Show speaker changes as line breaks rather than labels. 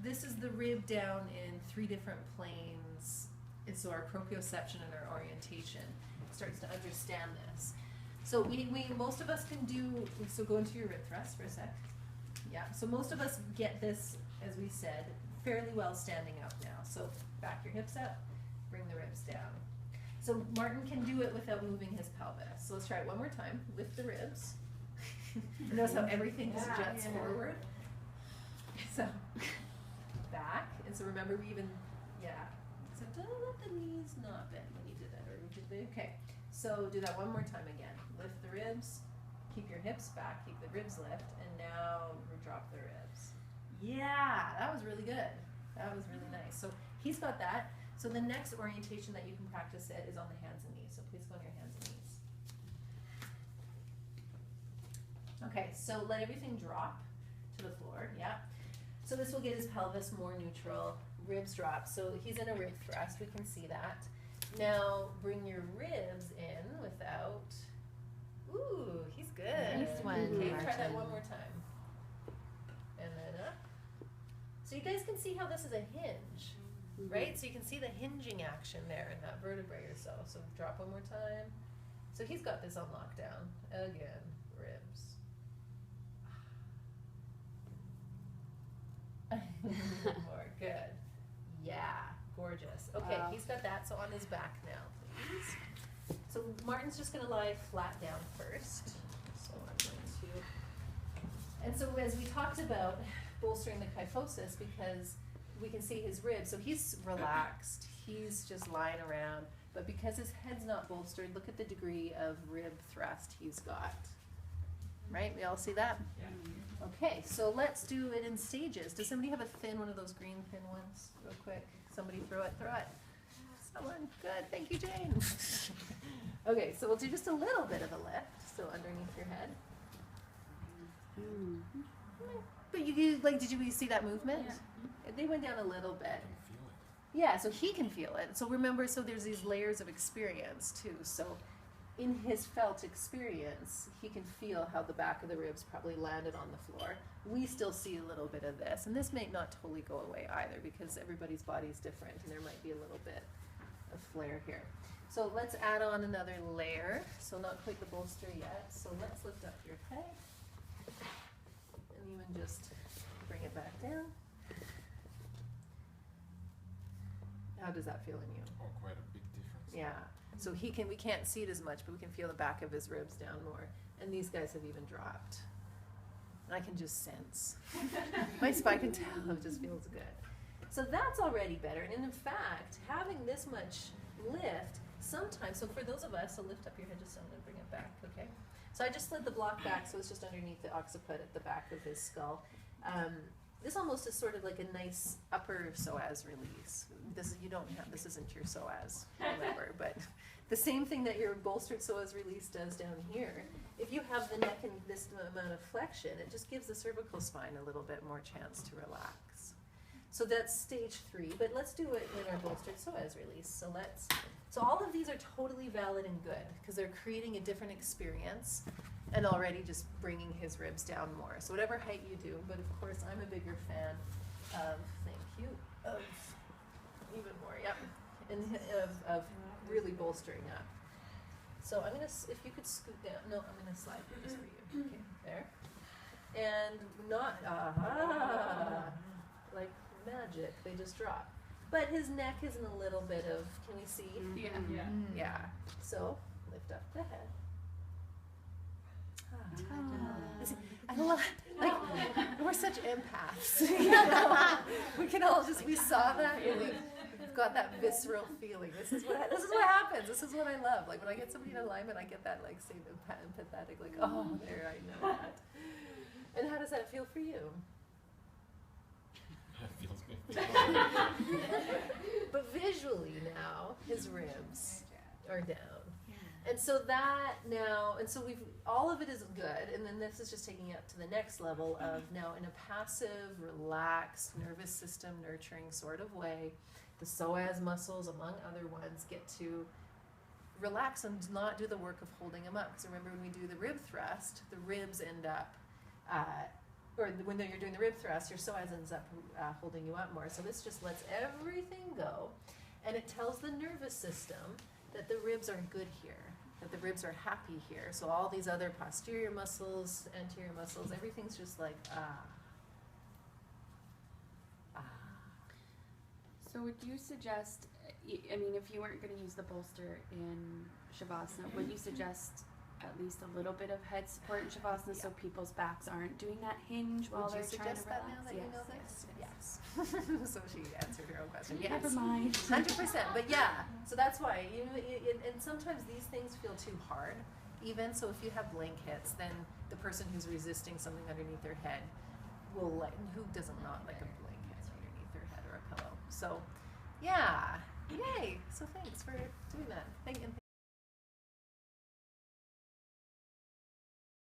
this is the rib down in 3 different planes. And so our proprioception and our orientation starts to understand this. So we most of us can do, so go into your rib thrust for a sec. Yeah, so most of us get this, as we said, fairly well standing up now. So back your hips up, bring the ribs down. So Martin can do it without moving his pelvis. So let's try it one more time. Lift the ribs. Notice how everything just jets forward. So back, and so remember we even, so don't let the knees not bend when you did that, or did they? Okay, so do that one more time again. Lift the ribs, keep your hips back, keep the ribs lift, and now drop the ribs. Yeah, that was really good. That was really nice. So he's got that. So the next orientation that you can practice it is on the hands and knees. So please go on your hands and knees. Okay, so let everything drop to the floor. Yeah. So this will get his pelvis more neutral. Ribs drop. So he's in a rib thrust. We can see that. Now bring your ribs in without. Ooh, he's good.
Nice one,
Okay,
Martin.
try that one more time. And then up. So you guys can see how this is a hinge, right? So you can see the hinging action there in that vertebrae or so. So drop one more time. So he's got this on lockdown. Again, ribs. More, good. Yeah, gorgeous. Okay,
Wow.
he's got that. So on his back now, please. So Martin's just going to lie flat down first. So I'm going to, and so as we talked about bolstering the kyphosis, because we can see his ribs, so he's relaxed, he's just lying around, but because his head's not bolstered, look at the degree of rib thrust he's got. Right, we all see that?
Yeah.
Okay, so let's do it in stages. Does somebody have a thin, one of those green thin ones, real quick? Somebody throw it, Someone, good, thank you, Jane. Okay, so we'll do just a little bit of a lift, so underneath your head. But did you see that movement? Yeah. They went down a little bit. Yeah, so he can feel it. So remember, so there's these layers of experience too. So in his felt experience, he can feel how the back of the ribs probably landed on the floor. We still see a little bit of this, and this may not totally go away either because everybody's body is different and there might be a little bit of flare here. So let's add on another layer. So not quite the bolster yet. So let's lift up your head and even just bring it back down. How does that feel in you?
Oh, quite a big difference.
Yeah. So we can't see it as much, but we can feel the back of his ribs down more. And these guys have even dropped. And I can just sense. My spine can tell, it just feels good. So that's already better. And in fact, having this much lift, sometimes, so for those of us, so lift up your head just so I'm going to bring it back, okay? So I just slid the block back, so it's just underneath the occiput at the back of his skull. This almost is sort of like a nice upper psoas release. This isn't your psoas, remember, but the same thing that your bolstered psoas release does down here. If you have the neck in this amount of flexion, it just gives the cervical spine a little bit more chance to relax. So that's stage 3, but let's do it in our bolstered psoas release. So all of these are totally valid and good because they're creating a different experience and already just bringing his ribs down more. So whatever height you do, but of course I'm a bigger fan of, of even more, yep, and of really bolstering up. So I'm gonna, if you could scoot down, no, I'm gonna slide just for you, okay, there. And not, like magic, they just drop. But his neck is in a little bit of, can we see?
Yeah. Yeah.
Yeah, so lift up the head. I love, we're such empaths. We can all just, we saw that and we've got that visceral feeling. This is what happens. This is what I love. Like when I get somebody in alignment, I get that same empathetic, oh, there, I know that. And how does that feel for you?
It feels good.
But visually now, his ribs are down. And so that now, and so all of it is good, and then this is just taking it up to the next level of now in a passive, relaxed, nervous system nurturing sort of way, the psoas muscles, among other ones, get to relax and not do the work of holding them up. Because remember when we do the rib thrust, the ribs end up when you're doing the rib thrust, your psoas ends up holding you up more. So this just lets everything go, and it tells the nervous system that the ribs are good here, that the ribs are happy here. So all these other posterior muscles, anterior muscles, everything's just like,
So would you suggest, I mean, if you weren't going to use the bolster in Shavasana, would you suggest at least a little bit of head support in Shavasana so people's backs aren't doing that hinge while
would you
they're trying to
suggest that
relax?
now that you know this?
Yes.
So she answered her own question. Yes.
Never mind.
100%. But yeah, so that's why and sometimes these things feel too hard. Even so, if you have blankets, then the person who's resisting something underneath their head will who doesn't not like a blanket underneath their head or a pillow. So, yeah, yay. So thanks for doing that. Thank you.